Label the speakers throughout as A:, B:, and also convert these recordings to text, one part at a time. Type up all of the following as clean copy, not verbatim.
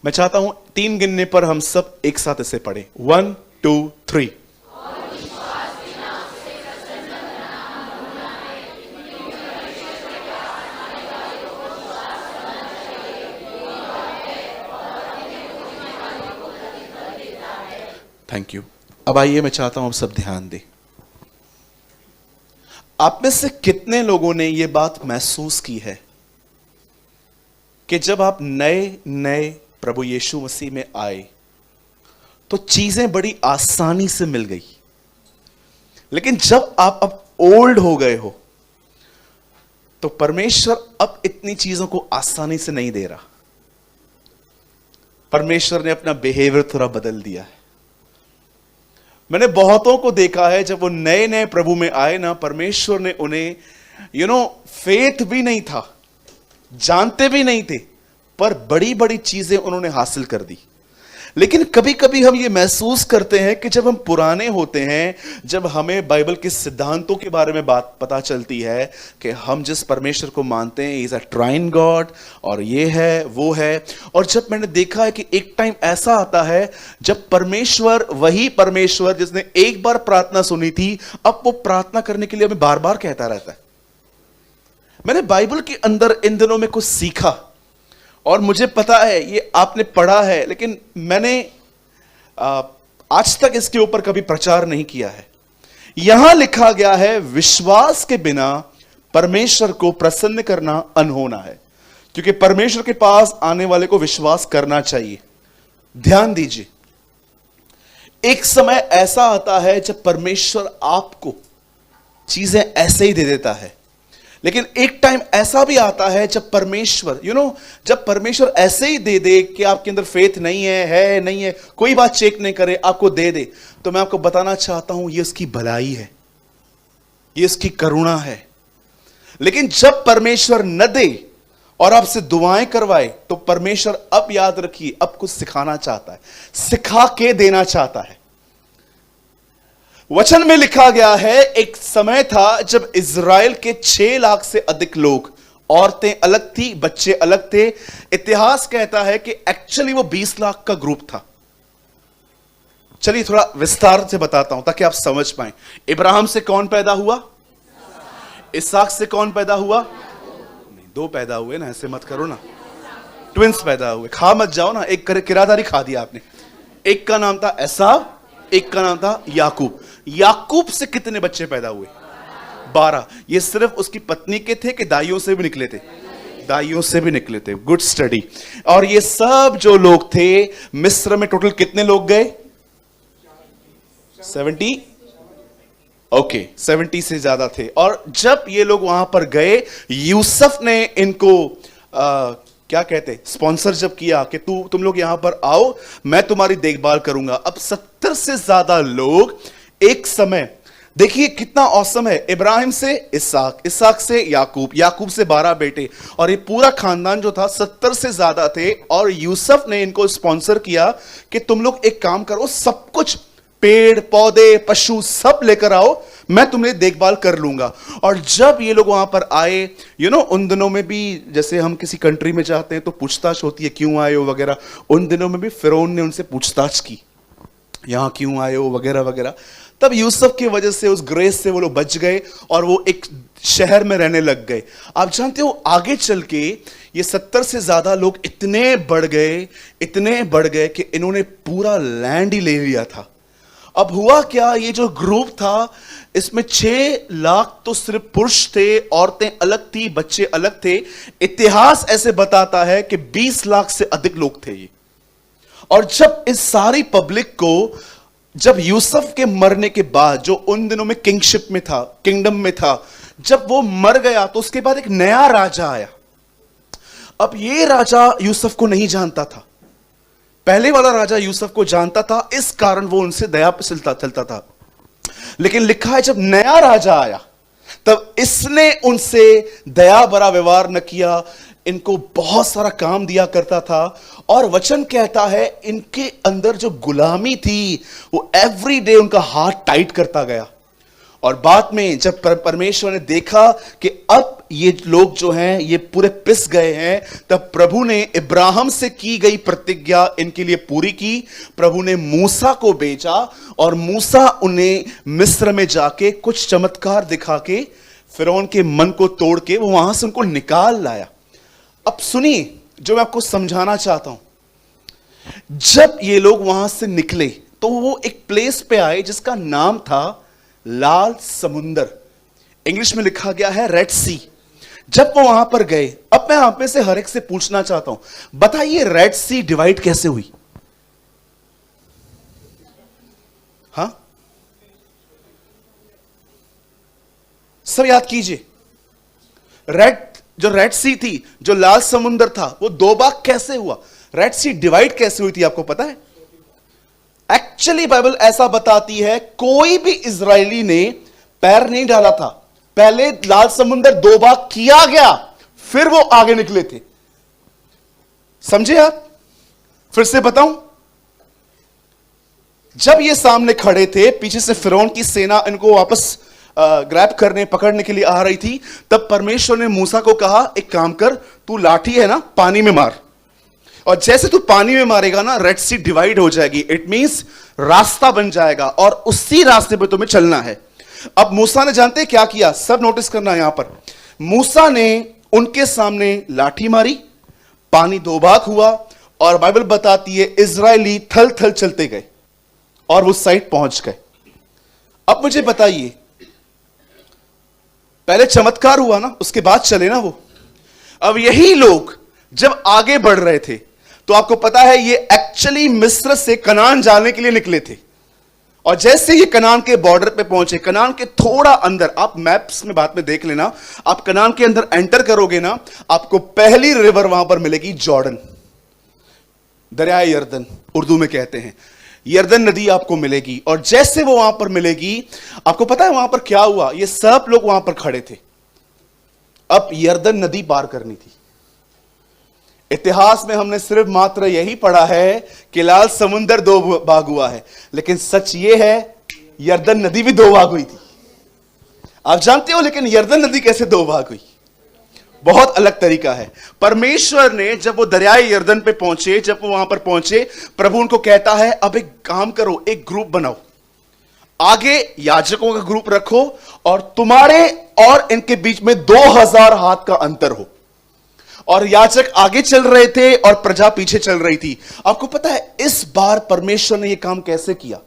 A: मैं चाहता हूं 3 गिनने पर हम सब एक साथ इसे पढ़ें। 1 2 3। Thank you. अब आइए, मैं चाहता हूं आप सब ध्यान दें। आप में से कितने लोगों ने यह बात महसूस की है कि जब आप नए नए प्रभु यीशु मसीह में आए तो चीजें बड़ी आसानी से मिल गई, लेकिन जब आप अब ओल्ड हो गए हो तो परमेश्वर अब इतनी चीजों को आसानी से नहीं दे रहा। परमेश्वर ने अपना बिहेवियर थोड़ा बदल दिया है। मैंने बहुतों को देखा है, जब वो नए नए प्रभु में आए ना, परमेश्वर ने उन्हें फेथ भी नहीं था, जानते भी नहीं थे, पर बड़ी बड़ी चीजें उन्होंने हासिल कर दी। लेकिन कभी कभी हम ये महसूस करते हैं कि जब हम पुराने होते हैं, जब हमें बाइबल के सिद्धांतों के बारे में बात पता चलती है कि हम जिस परमेश्वर को मानते हैं इज अ ट्राइन गॉड, और ये है वो है, और जब मैंने देखा है कि एक टाइम ऐसा आता है जब परमेश्वर, वही परमेश्वर जिसने एक बार प्रार्थना सुनी थी, अब वो प्रार्थना करने के लिए हमें बार बार कहता रहता है। मैंने बाइबल के अंदर इन दिनों में कुछ सीखा, और मुझे पता है ये आपने पढ़ा है, लेकिन मैंने आज तक इसके ऊपर कभी प्रचार नहीं किया है। यहां लिखा गया है, विश्वास के बिना परमेश्वर को प्रसन्न करना अनहोना है, क्योंकि परमेश्वर के पास आने वाले को विश्वास करना चाहिए। ध्यान दीजिए, एक समय ऐसा आता है जब परमेश्वर आपको चीजें ऐसे ही दे देता है, लेकिन एक टाइम ऐसा भी आता है जब परमेश्वर जब परमेश्वर ऐसे ही दे दे कि आपके अंदर फेथ नहीं है नहीं है, कोई बात चेक नहीं करे, आपको दे दे। तो मैं आपको बताना चाहता हूं, ये उसकी भलाई है, ये उसकी करुणा है। लेकिन जब परमेश्वर न दे और आपसे दुआएं करवाए, तो परमेश्वर अब याद रखिए, अब कुछ सिखाना चाहता है, सिखा के देना चाहता है। वचन में लिखा गया है, एक समय था जब इज़राइल के 6 लाख से अधिक लोग, औरतें अलग थी, बच्चे अलग थे। इतिहास कहता है कि एक्चुअली वो 20 लाख का ग्रुप था। चलिए थोड़ा विस्तार से बताता हूं ताकि आप समझ पाएं। इब्राहिम से कौन पैदा हुआ? इसहाक से कौन पैदा हुआ? नहीं, 2 पैदा हुए ना, ऐसे मत करो ना, ट्विंस पैदा हुए। खा मत जाओ ना, एक किरादारी खा दिया आपने। एक का नाम था एसाव, एक का नाम था याकूब। याकूब से कितने बच्चे पैदा हुए? 12। ये सिर्फ उसकी पत्नी के थे कि दाइयों से भी निकले थे? दाइयों से भी निकले थे। Good study. और ये सब जो लोग थे मिस्र में, टोटल कितने लोग गए? 70। ओके, 70 से ज्यादा थे। और जब ये लोग वहां पर गए, यूसुफ ने इनको क्या कहते, स्पॉन्सर जब किया कि तुम लोग यहां पर आओ, मैं तुम्हारी देखभाल करूंगा। अब 70 से ज्यादा लोग एक समय, देखिए कितना औसम है। इब्राहिम से इसहाक, इसहाक से याकूब, याकूब से 12 बेटे, और ये पूरा खानदान जो था 70 से ज्यादा थे। और यूसुफ ने इनको स्पॉन्सर किया कि तुम लोग एक काम करो, सब कुछ, पेड़ पौधे पशु सब लेकर आओ, मैं तुम्हें देखभाल कर लूंगा। और जब ये लोग वहां पर आए, उन दिनों में भी जैसे हम किसी कंट्री में जाते हैं तो पूछताछ होती है, क्यों आए हो वगैरह। उन दिनों में भी फिरौन ने उनसे पूछताछ की, यहां क्यों आए हो वगैरह वगैरह। तब यूसुफ की वजह से, उस ग्रेस से वो लोग बच गए और वो एक शहर में रहने लग गए। आप जानते हो, आगे चल के ये 70 से ज्यादा लोग इतने बढ़ गए कि इन्होंने पूरा लैंड ही ले लिया था। अब हुआ क्या, ये जो ग्रुप था इसमें 6 लाख तो सिर्फ पुरुष थे, औरतें अलग थी, बच्चे अलग थे। इतिहास ऐसे बताता है कि 20 लाख से अधिक लोग थे ये। और जब इस सारी पब्लिक को, जब यूसुफ के मरने के बाद, जो उन दिनों में किंगशिप में था, किंगडम में था, जब वो मर गया तो उसके बाद एक नया राजा आया। अब ये राजा यूसुफ को नहीं जानता था, पहले वाला राजा यूसुफ को जानता था, इस कारण वो उनसे दया चलता था। लेकिन लिखा है जब नया राजा आया तब इसने उनसे दया भरा व्यवहार न किया, इनको बहुत सारा काम दिया करता था। और वचन कहता है इनके अंदर जो गुलामी थी वो एवरी डे उनका हाथ टाइट करता गया। और बाद में जब परमेश्वर ने देखा कि अब ये लोग जो हैं ये पूरे पिस गए हैं, तब प्रभु ने इब्राहिम से की गई प्रतिज्ञा इनके लिए पूरी की। प्रभु ने मूसा को भेजा और मूसा उन्हें मिस्र में जाके कुछ चमत्कार दिखा के फिरौन के मन को तोड़ के वो वहां से उनको निकाल लाया। अब सुनिए जो मैं आपको समझाना चाहता हूं, जब ये लोग वहां से निकले तो वो एक प्लेस पे आए जिसका नाम था लाल समुंदर, इंग्लिश में लिखा गया है रेड सी। जब वो वहां पर गए, अब मैं आप में से हर एक से पूछना चाहता हूं, बताइए रेड सी डिवाइड कैसे हुई? हां, सब याद कीजिए। जो रेड सी थी, जो लाल समुंदर था, वो दो भाग कैसे हुआ? रेड सी डिवाइड कैसे हुई थी, आपको पता है? एक्चुअली बाइबल ऐसा बताती है कोई भी इजरायली ने पैर नहीं डाला था, पहले लाल समुंदर दो भाग किया गया, फिर वो आगे निकले थे। समझे आप? फिर से बताऊं, जब ये सामने खड़े थे, पीछे से फिरौन की सेना इनको वापस ग्रैब करने पकड़ने के लिए आ रही थी, तब परमेश्वर ने मूसा को कहा एक काम कर, तू लाठी है ना पानी में मार, और जैसे तू पानी में मारेगा ना रेड सी डिवाइड हो जाएगी। इट मींस रास्ता बन जाएगा और उसी रास्ते पे तुम्हें चलना है। अब मूसा ने जानते क्या किया, सब नोटिस करना है यहां पर। मूसा ने उनके सामने लाठी मारी, पानी दो भाग हुआ, और बाइबल बताती है इजरायली थल थल चलते गए और वो साइड पहुंच गए। अब मुझे बताइए, पहले चमत्कार हुआ ना, उसके बाद चले ना वो। अब यही लोग जब आगे बढ़ रहे थे तो आपको पता है ये एक्चुअली मिस्र से कनान जाने के लिए निकले थे, और जैसे ये कनान के बॉर्डर पे पहुंचे, कनान के थोड़ा अंदर, आप मैप्स में बाद में देख लेना, आप कनान के अंदर एंटर करोगे ना, आपको पहली रिवर वहां पर मिलेगी जॉर्डन, दरिया यर्दन उर्दू में कहते हैं, यर्दन नदी आपको मिलेगी। और जैसे वो वहां पर मिलेगी, आपको पता है वहां पर क्या हुआ? ये सब लोग वहां पर खड़े थे, अब यर्दन नदी पार करनी थी। इतिहास में हमने सिर्फ मात्र यही पढ़ा है कि लाल समुंदर दो भाग हुआ है, लेकिन सच ये है यर्दन नदी भी दो भाग हुई थी। आप जानते हो लेकिन यर्दन नदी कैसे दो भाग हुई? बहुत अलग तरीका है। परमेश्वर ने जब वो दरियाए यर्दन पे पहुंचे, जब वो वहां पर पहुंचे, प्रभु उनको कहता है अब एक काम करो, एक ग्रुप बनाओ, आगे याजकों का ग्रुप रखो और तुम्हारे और इनके बीच में 2000 हाथ का अंतर हो। और याजक आगे चल रहे थे और प्रजा पीछे चल रही थी। आपको पता है इस बार परमेश्वर ने यह काम कैसे किया?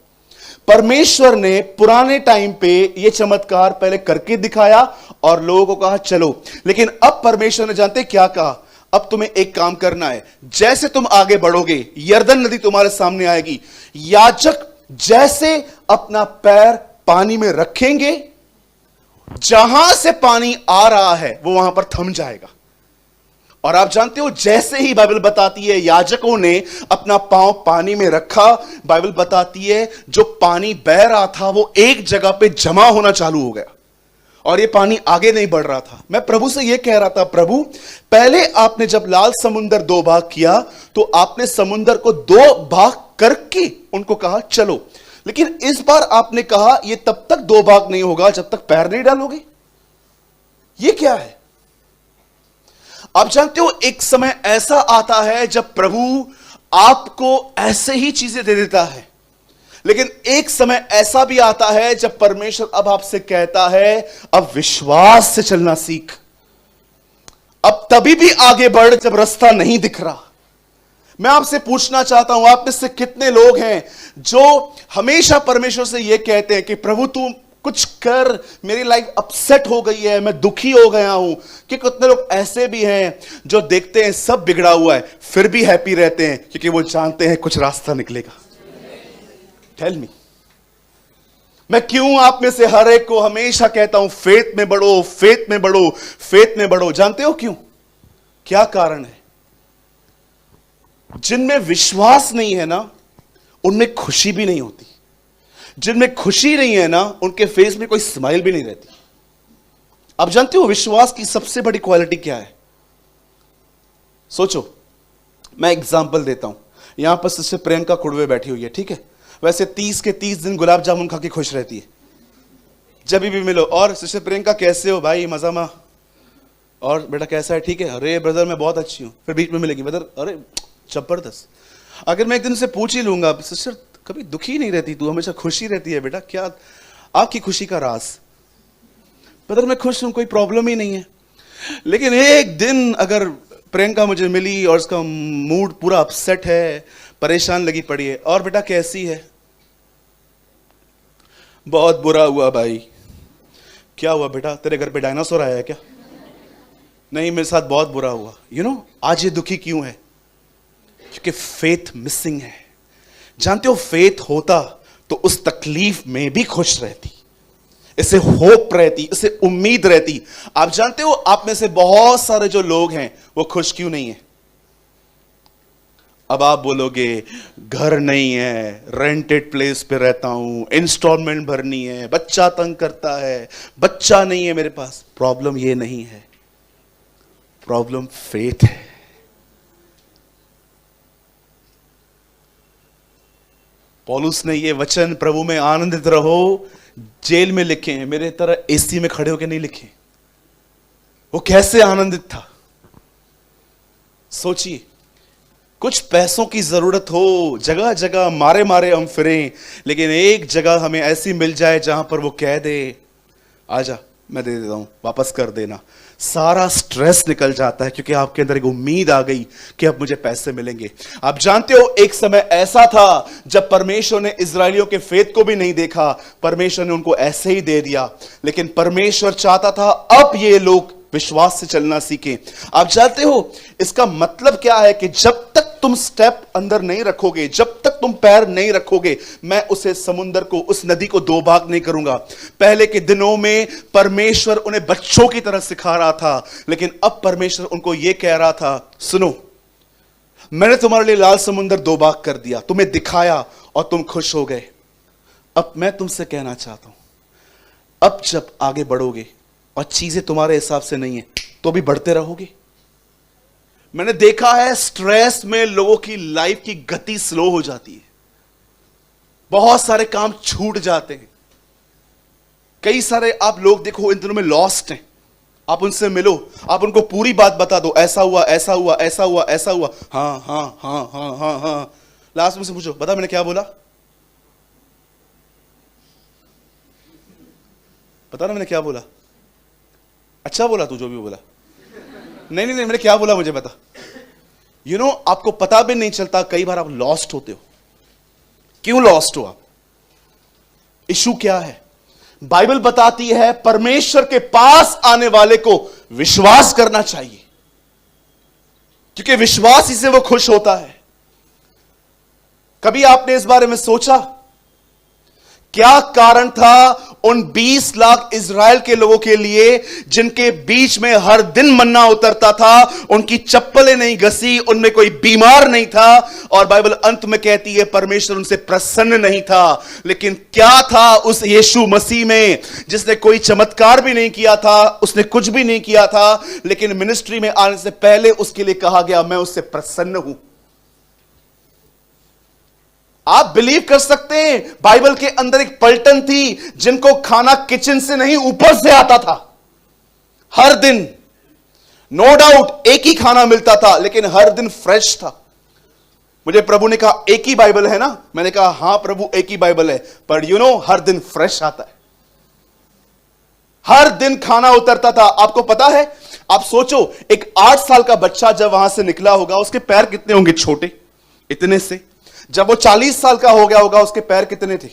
A: परमेश्वर ने पुराने टाइम पे यह चमत्कार पहले करके दिखाया और लोगों को कहा चलो, लेकिन अब परमेश्वर ने जानते क्या कहा? अब तुम्हें एक काम करना है, जैसे तुम आगे बढ़ोगे यर्दन नदी तुम्हारे सामने आएगी, याजक जैसे अपना पैर पानी में रखेंगे, जहां से पानी आ रहा है वो वहां पर थम जाएगा। और आप जानते हो जैसे ही बाइबल बताती है याजकों ने अपना पांव पानी में रखा, बाइबल बताती है जो पानी बह रहा था वो एक जगह पे जमा होना चालू हो गया और ये पानी आगे नहीं बढ़ रहा था। मैं प्रभु से ये कह रहा था, प्रभु पहले आपने जब लाल समुंदर दो भाग किया तो आपने समुंदर को दो भाग करके उनको कहा चलो, लेकिन इस बार आपने कहा ये तब तक दो भाग नहीं होगा जब तक पैर नहीं डालोगे। ये क्या है? आप जानते हो एक समय ऐसा आता है जब प्रभु आपको ऐसे ही चीजें दे देता है, लेकिन एक समय ऐसा भी आता है जब परमेश्वर अब आपसे कहता है अब विश्वास से चलना सीख। अब तभी भी आगे बढ़ जब रास्ता नहीं दिख रहा। मैं आपसे पूछना चाहता हूं, आप में से कितने लोग हैं जो हमेशा परमेश्वर से यह कहते हैं कि प्रभु तू कुछ कर, मेरी लाइफ अपसेट हो गई है, मैं दुखी हो गया हूं। कि कितने लोग ऐसे भी हैं जो देखते हैं सब बिगड़ा हुआ है फिर भी हैप्पी रहते हैं क्योंकि वो जानते हैं कुछ रास्ता निकलेगा। टेल मी, मैं क्यों आप में से हर एक को हमेशा कहता हूं फेथ में बढ़ो, फेथ में बढ़ो, फेथ में बढ़ो? जानते हो क्यों? क्या कारण है? जिनमें विश्वास नहीं है ना उनमें खुशी भी नहीं होती, जिनमें खुशी नहीं है ना उनके फेस में कोई स्माइल भी नहीं रहती। आप जानते हो विश्वास की सबसे बड़ी क्वालिटी क्या है? सोचो, मैं एग्जांपल देता हूं। यहां पर सिस्टर प्रियंका कुड़वे बैठी हुई है, ठीक है? वैसे 30 के 30 दिन गुलाब जामुन खा के खुश रहती है जब भी मिलो। और सिस्टर प्रियंका कैसे हो भाई? मजा मा? और बेटा कैसा है, ठीक है, अरे ब्रदर मैं बहुत अच्छी हूँ, फिर बीच में मिलेगी, ब्रदर अरे जबरदस्त। अगर मैं एक दिन से पूछ ही लूंगा, सिस्टर कभी दुखी नहीं रहती तू, हमेशा खुशी रहती है, बेटा क्या आपकी खुशी का राज? ब्रदर मैं खुश हूं, कोई प्रॉब्लम ही नहीं है। लेकिन एक दिन अगर प्रियंका मुझे मिली और उसका मूड पूरा अपसेट है, परेशान लगी पड़ी है, और बेटा कैसी है? बहुत बुरा हुआ भाई। क्या हुआ बेटा, तेरे घर पे डायनासोर आया है क्या? नहीं मेरे साथ बहुत बुरा हुआ। यू नो आज ये दुखी क्यों है? क्योंकि फेथ मिसिंग है। जानते हो फेथ होता तो उस तकलीफ में भी खुश रहती, इसे होप रहती, इसे उम्मीद रहती। आप जानते हो आप में से बहुत सारे जो लोग हैं वो खुश क्यों नहीं है? अब आप बोलोगे घर नहीं है, रेंटेड प्लेस पे रहता हूं, इंस्टॉलमेंट भरनी है, बच्चा तंग करता है, बच्चा नहीं है मेरे पास। प्रॉब्लम ये नहीं है, प्रॉब्लम फेथ है। पौलुस ने ये वचन प्रभु में आनंदित रहो जेल में लिखे हैं, मेरे तरह एसी में खड़े होकर नहीं लिखे। वो कैसे आनंदित था सोचिए। कुछ पैसों की जरूरत हो, जगह जगह मारे मारे हम फिरें, लेकिन एक जगह हमें ऐसी मिल जाए जहां पर वो कह दे आजा मैं दे देता हूं, वापस कर देना। सारा स्ट्रेस निकल जाता है क्योंकि आपके अंदर एक उम्मीद आ गई कि अब मुझे पैसे मिलेंगे। आप जानते हो एक समय ऐसा था जब परमेश्वर ने इजरायलियों के फेथ को भी नहीं देखा, परमेश्वर ने उनको ऐसे ही दे दिया। लेकिन परमेश्वर चाहता था अब ये लोग विश्वास से चलना सीखें। आप जानते हो इसका मतलब क्या है कि जब तक तुम स्टेप अंदर नहीं रखोगे, जब तक तुम पैर नहीं रखोगे, मैं उसे समुंदर को, उस नदी को दो भाग नहीं करूंगा। पहले के दिनों में परमेश्वर उन्हें बच्चों की तरह सिखा रहा था, लेकिन अब परमेश्वर उनको यह कह रहा था सुनो, मैंने तुम्हारे लिए लाल समुंदर दो भाग कर दिया, तुम्हें दिखाया और तुम खुश हो गए। अब मैं तुमसे कहना चाहता हूं, अब जब आगे बढ़ोगे और चीजें तुम्हारे हिसाब से नहीं है तो भी बढ़ते रहोगे। मैंने देखा है स्ट्रेस में लोगों की लाइफ की गति स्लो हो जाती है, बहुत सारे काम छूट जाते हैं। कई सारे आप लोग देखो इन दिनों में लॉस्ट हैं, आप उनसे मिलो, आप उनको पूरी बात बता दो, ऐसा हुआ ऐसा हुआ ऐसा हुआ ऐसा हुआ, हाँ हाँ हाँ हाँ हाँ हाँ, लास्ट में से पूछो बता मैंने क्या बोला, पता ना मैंने क्या बोला, अच्छा बोला तू जो भी बोला, नहीं नहीं नहीं मैंने क्या बोला मुझे बता। यू नो आपको पता भी नहीं चलता कई बार आप लॉस्ट होते हो। क्यों लॉस्ट हो आप? इशू क्या है? बाइबल बताती है परमेश्वर के पास आने वाले को विश्वास करना चाहिए, क्योंकि विश्वास ही से वो खुश होता है। कभी आपने इस बारे में सोचा क्या कारण था उन 20 लाख इजराइल के लोगों के लिए जिनके बीच में हर दिन मन्ना उतरता था, उनकी चप्पलें नहीं घसी, उनमें कोई बीमार नहीं था, और बाइबल अंत में कहती है परमेश्वर उनसे प्रसन्न नहीं था। लेकिन क्या था उस यीशु मसीह में जिसने कोई चमत्कार भी नहीं किया था, उसने कुछ भी नहीं किया था, लेकिन मिनिस्ट्री में आने से पहले उसके लिए कहा गया मैं उससे प्रसन्न हूं। आप बिलीव कर सकते हैं बाइबल के अंदर एक पलटन थी जिनको खाना किचन से नहीं ऊपर से आता था, हर दिन नो डाउट एक ही खाना मिलता था लेकिन हर दिन फ्रेश था। मुझे प्रभु ने कहा एक ही बाइबल है ना, मैंने कहा हां प्रभु एक ही बाइबल है, पर यू नो हर दिन फ्रेश आता है, हर दिन खाना उतरता था। आपको पता है, आप सोचो एक 8 साल का बच्चा जब वहां से निकला होगा उसके पैर कितने होंगे, छोटे इतने से। जब वो 40 साल का हो गया होगा उसके पैर कितने थे,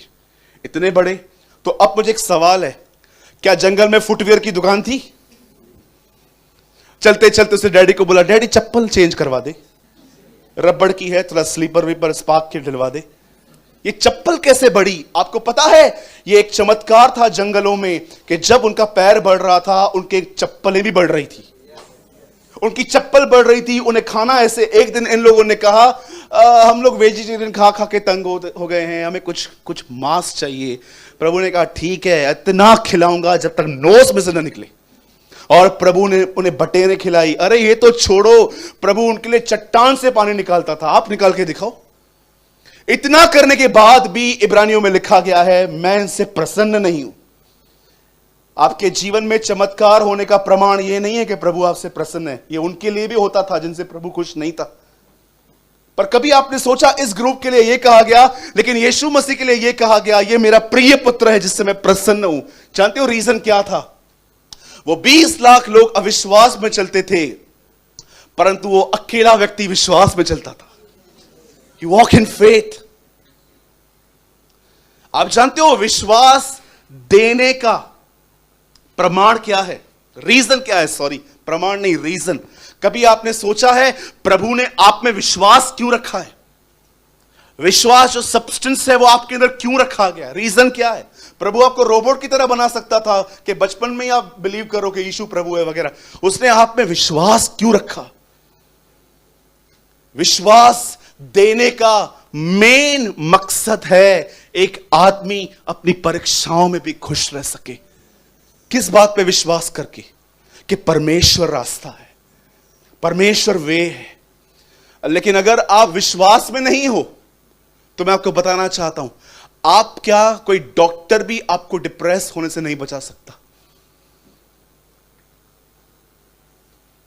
A: इतने बड़े। तो अब मुझे एक सवाल है, क्या जंगल में फुटवियर की दुकान थी? चलते चलते उसे डैडी को बोला डैडी चप्पल चेंज करवा दे, रबड़ की है, थोड़ा स्लीपर वीपर स्पार्क के डलवा दे। ये चप्पल कैसे बढ़ी? आपको पता है ये एक चमत्कार था जंगलों में कि जब उनका पैर बढ़ रहा था उनके चप्पलें भी बढ़ रही थी, उनकी चप्पल बढ़ रही थी, उन्हें खाना ऐसे। एक दिन इन लोगों ने कहा हम लोग वेजिटेरियन खा खा के तंग हो गए हैं, हमें कुछ मांस चाहिए। प्रभु ने कहा ठीक है, इतना खिलाऊंगा जब तक नोस में से न निकले। और प्रभु ने उन्हें बटेरें खिलाई। अरे ये तो छोड़ो, प्रभु उनके लिए चट्टान से पानी निकालता था, आप निकाल के दिखाओ। इतना करने के बाद भी इब्रानियों में लिखा गया है मैं इनसे प्रसन्न नहीं हूं। आपके जीवन में चमत्कार होने का प्रमाण यह नहीं है कि प्रभु आपसे प्रसन्न है, ये उनके लिए भी होता था जिनसे प्रभु खुश नहीं था। पर कभी आपने सोचा इस ग्रुप के लिए यह कहा गया, लेकिन यीशु मसीह के लिए यह कहा गया, यह मेरा प्रिय पुत्र है जिससे मैं प्रसन्न हूं। जानते हो रीजन क्या था? वो 20 लाख लोग अविश्वास में चलते थे, परंतु वो अकेला व्यक्ति विश्वास में चलता था। You walk in faith. आप जानते हो विश्वास देने का प्रमाण क्या है? रीजन क्या है? सॉरी, प्रमाण नहीं, रीजन। कभी आपने सोचा है प्रभु ने आप में विश्वास क्यों रखा है? विश्वास जो सब्सटेंस है वो आपके अंदर क्यों रखा गया? रीजन क्या है? प्रभु आपको रोबोट की तरह बना सकता था कि बचपन में ही आप बिलीव करो कि यीशु प्रभु है वगैरह। उसने आप में विश्वास क्यों रखा? विश्वास देने का मेन मकसद है एक आदमी अपनी परीक्षाओं में भी खुश रह सके। किस बात पे विश्वास करके? कि परमेश्वर रास्ता है, परमेश्वर वे है। लेकिन अगर आप विश्वास में नहीं हो तो मैं आपको बताना चाहता हूं, आप क्या, कोई डॉक्टर भी आपको डिप्रेस होने से नहीं बचा सकता।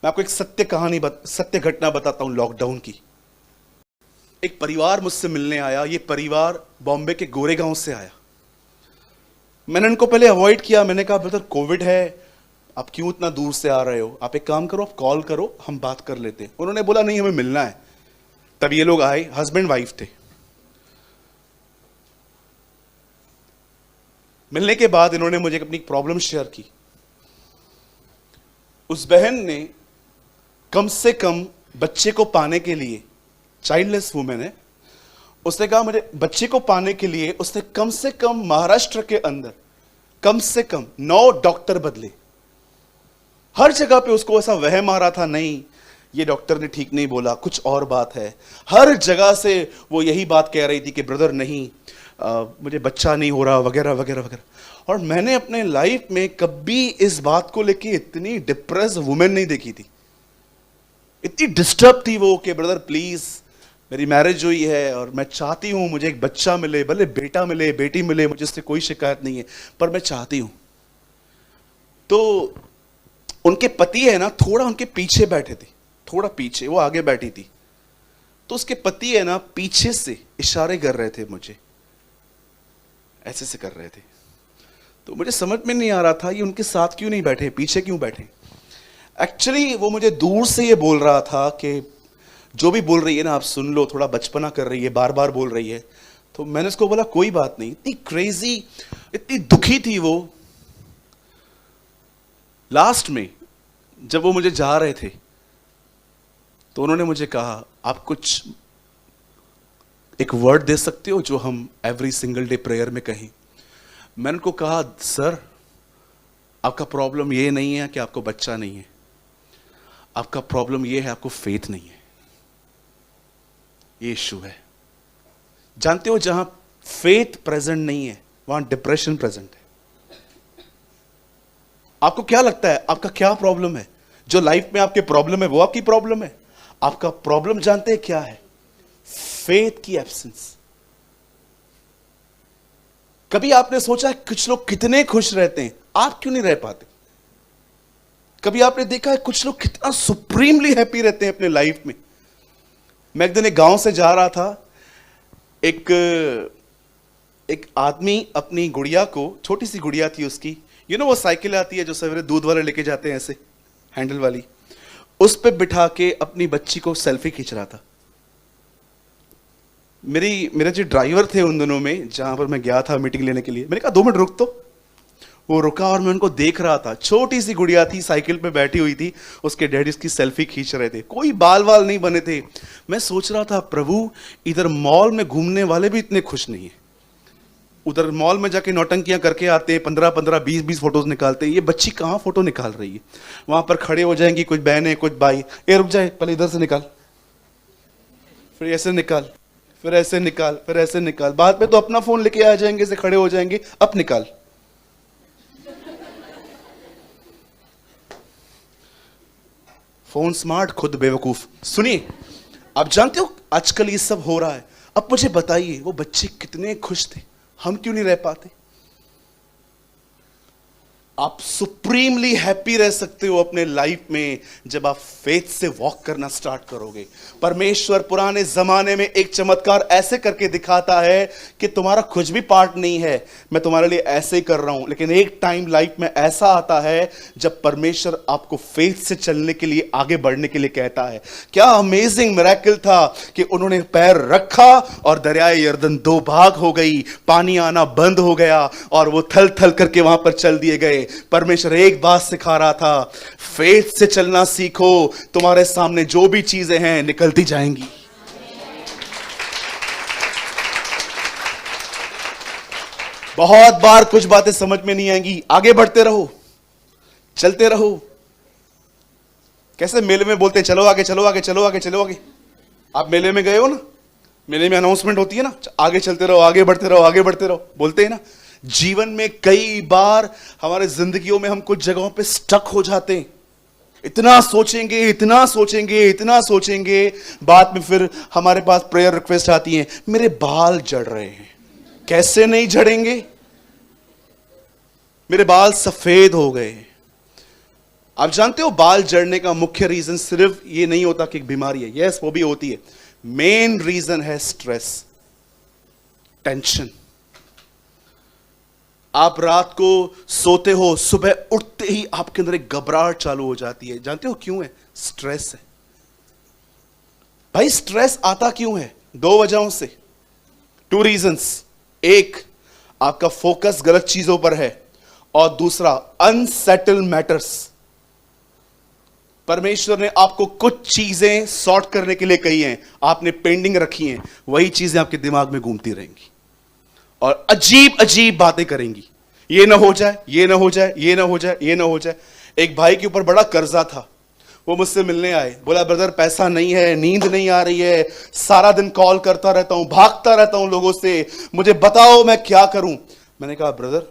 A: मैं आपको एक सत्य घटना बताता हूं लॉकडाउन की। एक परिवार मुझसे मिलने आया। ये परिवार बॉम्बे के गोरेगांव से आया। मैंने उनको पहले अवॉइड किया। मैंने कहा ब्रदर कोविड है, आप क्यों इतना दूर से आ रहे हो? आप एक काम करो, आप कॉल करो, हम बात कर लेते हैं। उन्होंने बोला नहीं, हमें मिलना है। तब ये लोग आए, हस्बैंड वाइफ थे। मिलने के बाद इन्होंने मुझे अपनी प्रॉब्लम शेयर की। उस बहन ने कम से कम बच्चे को पाने के लिए, चाइल्डलेस वुमेन है, उसने कहा मुझे बच्चे को पाने के लिए उसने कम से कम महाराष्ट्र के अंदर कम से कम 9 डॉक्टर बदले। हर जगह पे उसको ऐसा वहम आ रहा था, नहीं ये डॉक्टर ने ठीक नहीं बोला, कुछ और बात है। हर जगह से वो यही बात कह रही थी कि ब्रदर नहीं, मुझे बच्चा नहीं हो रहा वगैरह वगैरह वगैरह। और मैंने अपने लाइफ में कभी इस बात को लेके इतनी डिप्रेस वुमेन नहीं देखी थी। इतनी डिस्टर्ब थी वो कि ब्रदर प्लीज, मेरी मैरिज हुई है और मैं चाहती हूं मुझे एक बच्चा मिले, भले बेटा मिले बेटी मिले, मुझे इससे कोई शिकायत नहीं है, पर मैं चाहती हूं। तो उनके पति है ना, थोड़ा उनके पीछे बैठे थे, थोड़ा पीछे, वो आगे बैठी थी। तो उसके पति है ना, पीछे से इशारे कर रहे थे मुझे, ऐसे से कर रहे थे। तो मुझे समझ में नहीं आ रहा था ये उनके साथ क्यों नहीं बैठे, पीछे क्यों बैठे। एक्चुअली वो मुझे दूर से ये बोल रहा था कि जो भी बोल रही है ना आप सुन लो, थोड़ा बचपना कर रही है, बार बार बोल रही है। तो मैंने उसको बोला कोई बात नहीं। इतनी क्रेजी, इतनी दुखी थी वो। लास्ट में जब वो मुझे जा रहे थे तो उन्होंने मुझे कहा आप कुछ एक वर्ड दे सकते हो जो हम एवरी सिंगल डे प्रेयर में कहें। मैंने उनको कहा सर, आपका प्रॉब्लम ये नहीं है कि आपको बच्चा नहीं है, आपका प्रॉब्लम ये है आपको फेथ नहीं है। ये इशू है। जानते हो जहां फेथ प्रेजेंट नहीं है वहां डिप्रेशन प्रेजेंट है। आपको क्या लगता है आपका क्या प्रॉब्लम है? जो लाइफ में आपके प्रॉब्लम है वो आपकी प्रॉब्लम है। आपका प्रॉब्लम जानते हैं क्या है? फेथ की एब्सेंस। कभी आपने सोचा है कुछ लोग कितने खुश रहते हैं, आप क्यों नहीं रह पाते? कभी आपने देखा है कुछ लोग कितना सुप्रीमली हैप्पी रहते हैं अपने लाइफ में? मैं एक दिन एक गांव से जा रहा था। एक आदमी अपनी गुड़िया को, छोटी सी गुड़िया थी उसकी, वो साइकिल आती है जो सवेरे दूध वाले लेके जाते हैं ऐसे हैंडल वाली, उस पे बिठा के अपनी बच्ची को सेल्फी खींच रहा था। मेरे जो ड्राइवर थे उन दिनों में जहां पर मैं गया था मीटिंग लेने के लिए, मैंने कहा 2 मिनट रुक। तो वो रुका और मैं उनको देख रहा था। छोटी सी गुड़िया थी, साइकिल पे बैठी हुई थी, उसके डैडी उसकी सेल्फी खींच रहे थे, कोई बाल वाल नहीं बने थे। मैं सोच रहा था प्रभु, इधर मॉल में घूमने वाले भी इतने खुश नहीं है, उधर मॉल में जाके नौटंकियां करके आते हैं, 15-15 20-20 फोटोज निकालते हैं, ये बच्ची कहाँ फोटो निकाल रही है? वहां पर खड़े हो जाएंगी कुछ बहनें कुछ भाई, ए रुक जाए, पहले इधर से निकाल, फिर ऐसे निकाल, फिर ऐसे निकाल, फिर ऐसे निकाल, बाद में तो अपना फोन लेके आ जाएंगे, से खड़े हो जाएंगे, अब निकाल। फोन स्मार्ट, खुद बेवकूफ। सुनिए, आप जानते हो आजकल ये सब हो रहा है। अब मुझे बताइए वो बच्चे कितने खुश थे, हम क्यों नहीं रह पाते? आप सुप्रीमली हैप्पी रह सकते हो अपने लाइफ में जब आप फेथ से वॉक करना स्टार्ट करोगे। परमेश्वर पुराने जमाने में एक चमत्कार ऐसे करके दिखाता है कि तुम्हारा कुछ भी पार्ट नहीं है, मैं तुम्हारे लिए ऐसे ही कर रहा हूं। लेकिन एक टाइम लाइफ में ऐसा आता है जब परमेश्वर आपको फेथ से चलने के लिए, आगे बढ़ने के लिए कहता है। क्या अमेजिंग मिरेकल था कि उन्होंने पैर रखा और दरियाए यरदन दो भाग हो गई, पानी आना बंद हो गया और वो थल थल करके वहां पर चल दिए गए। परमेश्वर एक बात सिखा रहा था, फेथ से चलना सीखो, तुम्हारे सामने जो भी चीजें हैं निकलती जाएंगी। बहुत बार कुछ बातें समझ में नहीं आएंगी, आगे बढ़ते रहो, चलते रहो। कैसे मेले में बोलते हैं, चलो आगे चलो आगे चलो आगे चलो आगे। आप मेले में गए हो ना, मेले में अनाउंसमेंट होती है ना, आगे चलते रहो, आगे बढ़ते रहो, आगे बढ़ते रहो, बोलते हैं ना। जीवन में कई बार हमारे जिंदगियों में हम कुछ जगहों पे स्टक हो जाते हैं, इतना सोचेंगे इतना सोचेंगे इतना सोचेंगे, बाद में फिर हमारे पास प्रेयर रिक्वेस्ट आती है, मेरे बाल झड़ रहे हैं। कैसे नहीं झड़ेंगे, मेरे बाल सफेद हो गए। आप जानते हो बाल झड़ने का मुख्य रीजन सिर्फ ये नहीं होता कि एक बीमारी है, यस वो भी होती है। मेन रीजन है स्ट्रेस, टेंशन। आप रात को सोते हो, सुबह उठते ही आपके अंदर एक घबराहट चालू हो जाती है। जानते हो क्यों है? स्ट्रेस है। भाई स्ट्रेस आता क्यों है? दो वजहों से, टू रीजंस। एक, आपका फोकस गलत चीजों पर है, और दूसरा अनसेटल मैटर्स। परमेश्वर ने आपको कुछ चीजें सॉर्ट करने के लिए कही हैं, आपने पेंडिंग रखी हैं, वही चीजें आपके दिमाग में घूमती रहेंगी और अजीब अजीब बातें करेंगी। ये ना हो जाए, ये ना हो जाए, ये ना हो जाए, ये ना हो जाए। एक भाई के ऊपर बड़ा कर्जा था, वो मुझसे मिलने आए, बोला ब्रदर पैसा नहीं है, नींद नहीं आ रही है, सारा दिन कॉल करता रहता हूं, भागता रहता हूं लोगों से, मुझे बताओ मैं क्या करूं। मैंने कहा ब्रदर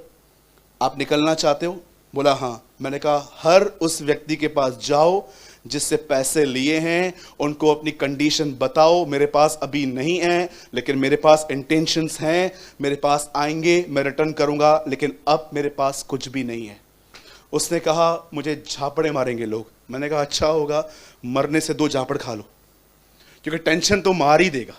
A: आप निकलना चाहते हो? बोला हाँ। मैंने कहा हर उस व्यक्ति के पास जाओ जिससे पैसे लिए हैं, उनको अपनी कंडीशन बताओ, मेरे पास अभी नहीं है लेकिन मेरे पास इंटेंशंस हैं, मेरे पास आएंगे, मैं रिटर्न करूंगा, लेकिन अब मेरे पास कुछ भी नहीं है। उसने कहा मुझे झापड़े मारेंगे लोग। मैंने कहा अच्छा होगा, मरने से दो झापड़ खा लो, क्योंकि टेंशन तो मार ही देगा।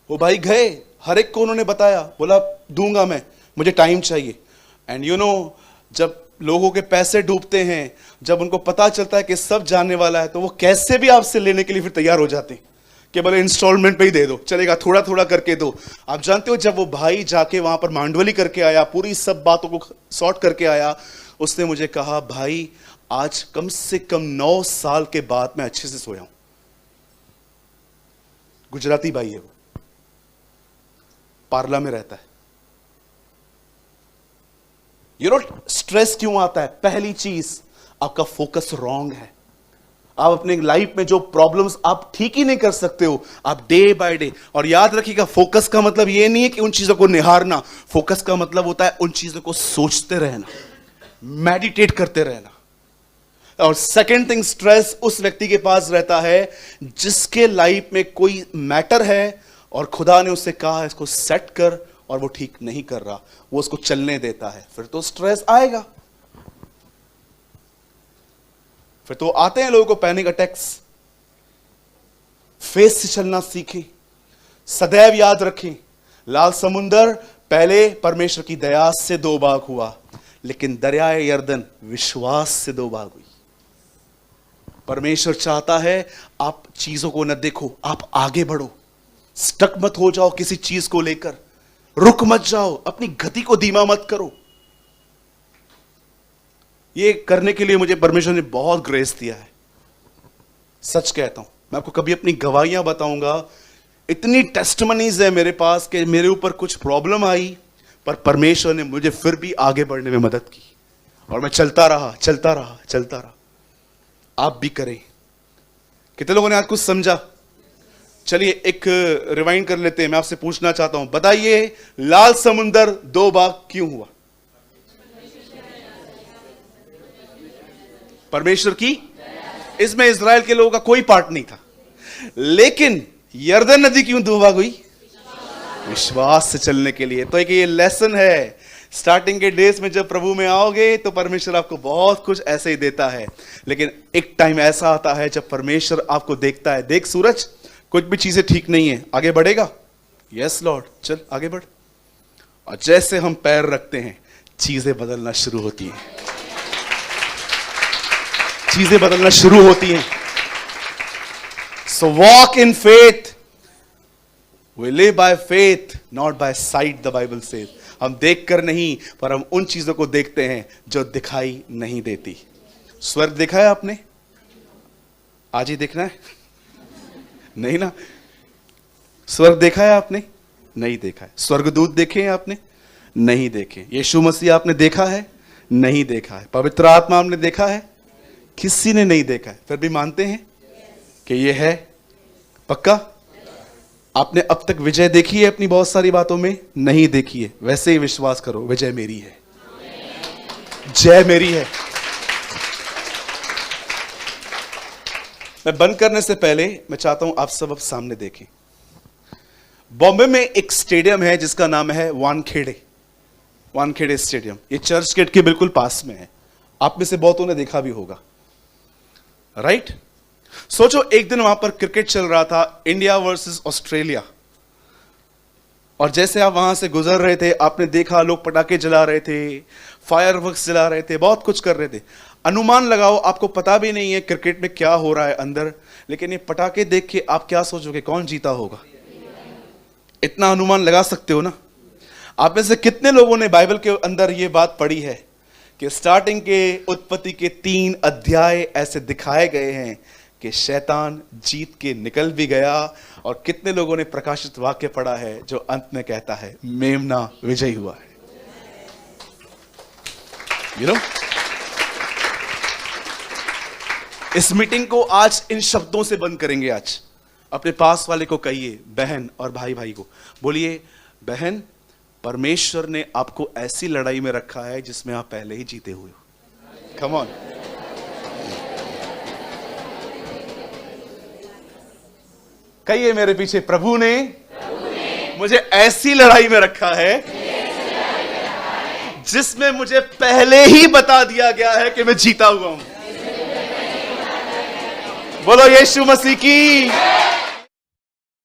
A: वो भाई गए, हर एक को उन्होंने बताया, बोला दूंगा मैं, मुझे टाइम चाहिए। एंड यू नो, जब लोगों के पैसे डूबते हैं, जब उनको पता चलता है कि सब जानने वाला है, तो वो कैसे भी आपसे लेने के लिए फिर तैयार हो जाते हैं कि बोले इंस्टॉलमेंट पे ही दे दो, चलेगा, थोड़ा थोड़ा करके दो। आप जानते हो जब वो भाई जाके वहां पर मांडवली करके आया, पूरी सब बातों को सॉर्ट करके आया, उसने मुझे कहा भाई आज कम से कम 9 साल के बाद मैं अच्छे से सोया हूं। गुजराती भाई है वो, पार्ला में रहता है। यू नो स्ट्रेस क्यों आता है? पहली चीज, आपका फोकस रॉन्ग है। आप अपने लाइफ में जो प्रॉब्लम्स आप ठीक ही नहीं कर सकते हो, आप डे बाय डे। और याद रखिएगा, फोकस का मतलब यह नहीं है कि उन चीजों को निहारना, फोकस का मतलब होता है उन चीजों को सोचते रहना, मेडिटेट करते रहना। और सेकेंड थिंग, स्ट्रेस उस व्यक्ति के पास रहता है जिसके लाइफ में कोई मैटर है और खुदा ने उससे कहा इसको सेट कर, और वो ठीक नहीं कर रहा, वो उसको चलने देता है, फिर तो स्ट्रेस आएगा। फिर तो आते हैं लोगों को पैनिक अटैक्स। फेस से चलना सीखें, सदैव याद रखें, लाल समुंदर पहले परमेश्वर की दया से 2 भाग हुआ, लेकिन दरियाए यरदन विश्वास से 2 भाग हुई। परमेश्वर चाहता है आप चीजों को न देखो, आप आगे बढ़ो, स्टक मत हो जाओ किसी चीज को लेकर, रुक मत जाओ, अपनी गति को धीमा मत करो। ये करने के लिए मुझे परमेश्वर ने बहुत ग्रेस दिया है, सच कहता हूं। मैं आपको कभी अपनी गवाहियां बताऊंगा, इतनी टेस्टमनीज है मेरे पास कि मेरे ऊपर कुछ प्रॉब्लम आई पर परमेश्वर ने मुझे फिर भी आगे बढ़ने में मदद की और मैं चलता रहा चलता रहा चलता रहा। आप भी करें। कितने लोगों ने आज कुछ समझा? चलिए एक रिवाइंड कर लेते हैं। मैं आपसे पूछना चाहता हूं, बताइए लाल समुंदर 2 भाग क्यों हुआ? परमेश्वर की, इसमें इजराइल के लोगों का कोई पार्ट नहीं था। लेकिन यरदन नदी क्यों 2 भाग हुई? विश्वास से चलने के लिए। तो एक ये लेसन है, स्टार्टिंग के डेज में जब प्रभु में आओगे तो परमेश्वर आपको बहुत कुछ ऐसे ही देता है, लेकिन एक टाइम ऐसा आता है जब परमेश्वर आपको देखता है, देख सूरज कुछ भी चीजें ठीक नहीं है, आगे बढ़ेगा? यस लॉर्ड, चल आगे बढ़। और जैसे हम पैर रखते हैं चीजें बदलना शुरू होती हैं, चीजें बदलना शुरू होती हैं। So walk in faith, we live by faith not by sight, the Bible says. हम देखकर नहीं, पर हम उन चीजों को देखते हैं जो दिखाई नहीं देती। स्वर्ग देखा है आपने? आज ही देखना है? नहीं ना। स्वर्ग देखा है आपने? नहीं देखा है। स्वर्गदूत देखे हैं आपने? नहीं देखे। यीशु मसीह आपने देखा है? नहीं देखा है। पवित्र आत्मा आपने देखा है? किसी ने नहीं देखा है, फिर भी मानते हैं कि ये है पक्का। आपने अब तक विजय देखी है अपनी बहुत सारी बातों में? नहीं देखी है। वैसे ही विश्वास करो, विजय मेरी है, जय मेरी है। मैं बंद करने से पहले मैं चाहता हूं आप सब अब सामने देखें। बॉम्बे में एक स्टेडियम है जिसका नाम है वानखेड़े स्टेडियम। ये चर्च गेट के बिल्कुल पास में है। आप में से बहुतों ने देखा भी होगा, राइट? सोचो एक दिन वहां पर क्रिकेट चल रहा था, इंडिया वर्सेस ऑस्ट्रेलिया, और जैसे आप वहां से गुजर रहे थे आपने देखा लोग पटाखे जला रहे थे, फायरवर्क्स जला रहे थे, बहुत कुछ कर रहे थे। अनुमान लगाओ, आपको पता भी नहीं है क्रिकेट में क्या हो रहा है अंदर, लेकिन ये पटाखे देख के आप क्या सोचोगे, कौन जीता होगा? इतना अनुमान लगा सकते हो ना? आप में से कितने लोगों ने बाइबल के अंदर ये बात पढ़ी है कि स्टार्टिंग के उत्पत्ति के 3 अध्याय ऐसे दिखाए गए हैं कि शैतान जीत के निकल भी गया, और कितने लोगों ने प्रकाशित वाक्य पढ़ा है जो अंत में कहता है मेमना विजयी हुआ है। you know? इस मीटिंग को आज इन शब्दों से बंद करेंगे। आज अपने पास वाले को कहिए, बहन और भाई को बोलिए, बहन परमेश्वर ने आपको ऐसी लड़ाई में रखा है जिसमें आप पहले ही जीते हुए हो। Come on. कहिए मेरे पीछे, प्रभु ने मुझे ऐसी लड़ाई में रखा है जिसमें मुझे पहले ही बता दिया गया है कि मैं जीता हुआ हूं। बोलो यीशु मसीह की।